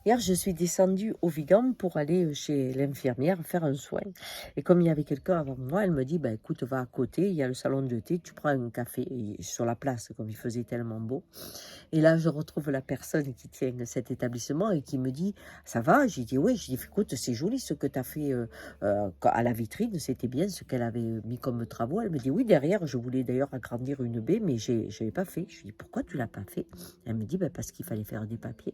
Hier, je suis descendue au Vigan pour aller chez l'infirmière faire un soin. Et comme il y avait quelqu'un avant moi, elle me dit, bah, écoute, va à côté, il y a le salon de thé, tu prends un café sur la place, comme il faisait tellement beau. Et là, je retrouve la personne qui tient cet établissement et qui me dit, ça va? J'ai dit, oui. J'ai dit, écoute, c'est joli ce que tu as fait à la vitrine, c'était bien ce qu'elle avait mis comme travaux. Elle me dit, oui, derrière, je voulais d'ailleurs agrandir une baie, mais je n'avais pas fait. Je lui dis, pourquoi tu l'as pas fait? Elle me dit, bah, parce qu'il fallait faire des papiers.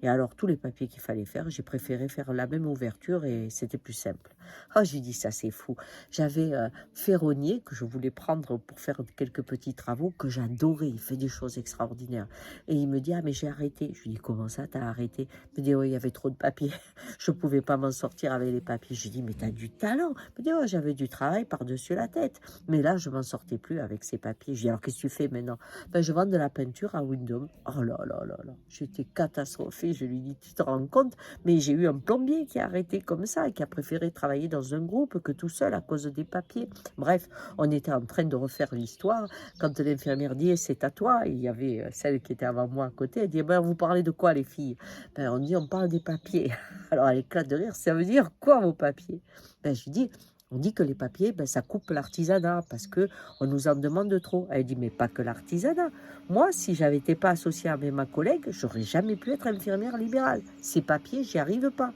Et alors, tous les papiers qu'il fallait faire, j'ai préféré faire la même ouverture et c'était plus simple. Oh, j'ai dit, ça c'est fou. J'avais Ferronnier que je voulais prendre pour faire quelques petits travaux que j'adorais. Il fait des choses extraordinaires. Et il me dit, ah, mais j'ai arrêté. Je lui dis, comment ça, t'as arrêté? Il me dit, oui, il y avait trop de papiers. Je ne pouvais pas m'en sortir avec les papiers. Je lui dis, mais t'as du talent. Il me dit, ouais, j'avais du travail par-dessus la tête. Mais là, je m'en sortais plus avec ces papiers. Je dis, alors qu'est-ce que tu fais maintenant? Ben, je vends de la peinture à Windham. Oh là là là là. J'étais catastrophée. Je lui dis, tu te rends compte? Mais j'ai eu un plombier qui a arrêté comme ça et qui a préféré travailler dans un groupe que tout seul à cause des papiers. Bref, on était en train de refaire l'histoire. Quand l'infirmière dit, c'est à toi, il y avait celle qui était avant moi à côté. Elle dit, ben, vous parlez de quoi les filles? Ben, on dit, on parle des papiers. Alors elle éclate de rire. Ça veut dire quoi vos papiers? Ben, je lui dis, on dit que les papiers, ben, ça coupe l'artisanat parce que on nous en demande trop. Elle dit, mais pas que l'artisanat. Moi, si j'avais été pas associée avec ma collègue, j'aurais jamais pu être infirmière libérale. Ces papiers, j'y arrive pas.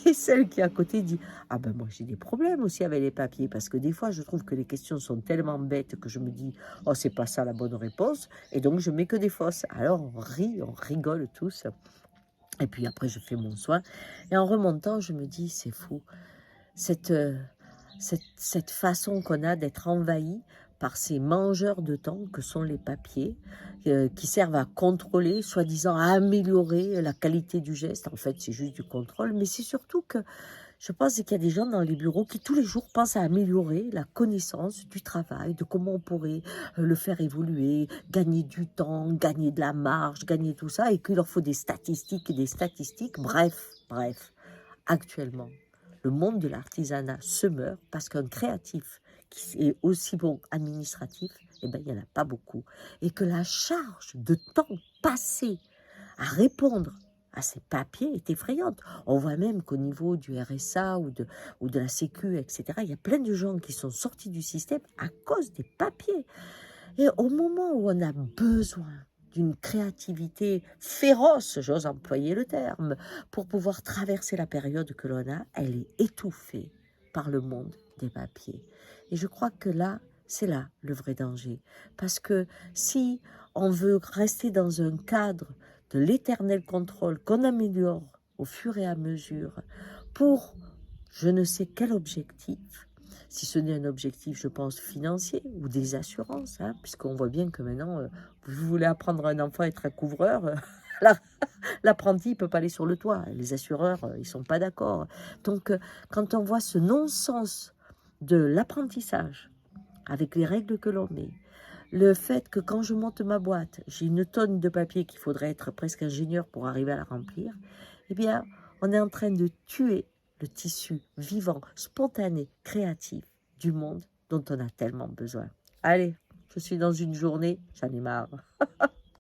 Et celle qui est à côté dit, ah ben moi j'ai des problèmes aussi avec les papiers parce que des fois je trouve que les questions sont tellement bêtes que je me dis, oh c'est pas ça la bonne réponse et donc je mets que des fausses. Alors on rit, on rigole tous. Et puis après je fais mon soin et en remontant je me dis, c'est fou. Cette, cette façon qu'on a d'être envahi par ces mangeurs de temps que sont les papiers, qui servent à contrôler, soi-disant à améliorer la qualité du geste. En fait, c'est juste du contrôle, mais c'est surtout que je pense qu'il y a des gens dans les bureaux qui tous les jours pensent à améliorer la connaissance du travail, de comment on pourrait le faire évoluer, gagner du temps, gagner de la marge, gagner tout ça, et qu'il leur faut des statistiques et des statistiques. Bref, bref. Actuellement, le monde de l'artisanat se meurt parce qu'un créatif qui est aussi bon administratif, eh ben, il n'y en a pas beaucoup. Et que la charge de temps passé à répondre à ces papiers est effrayante. On voit même qu'au niveau du RSA ou de la Sécu, etc., il y a plein de gens qui sont sortis du système à cause des papiers. Et au moment où on a besoin d'une créativité féroce, j'ose employer le terme, pour pouvoir traverser la période que l'on a, elle est étouffée par le monde des papiers. Et je crois que là, c'est là le vrai danger. Parce que si on veut rester dans un cadre de l'éternel contrôle qu'on améliore au fur et à mesure pour je ne sais quel objectif, si ce n'est un objectif, je pense, financier ou des assurances, hein, puisqu'on voit bien que maintenant, vous voulez apprendre à un enfant à être un couvreur, l'apprenti ne peut pas aller sur le toit. Les assureurs, ils ne sont pas d'accord. Donc, quand on voit ce non-sens de l'apprentissage, avec les règles que l'on met, le fait que quand je monte ma boîte, j'ai une tonne de papier qu'il faudrait être presque ingénieur pour arriver à la remplir, eh bien, on est en train de tuer le tissu vivant, spontané, créatif du monde dont on a tellement besoin. Allez, je suis dans une journée, j'en ai marre.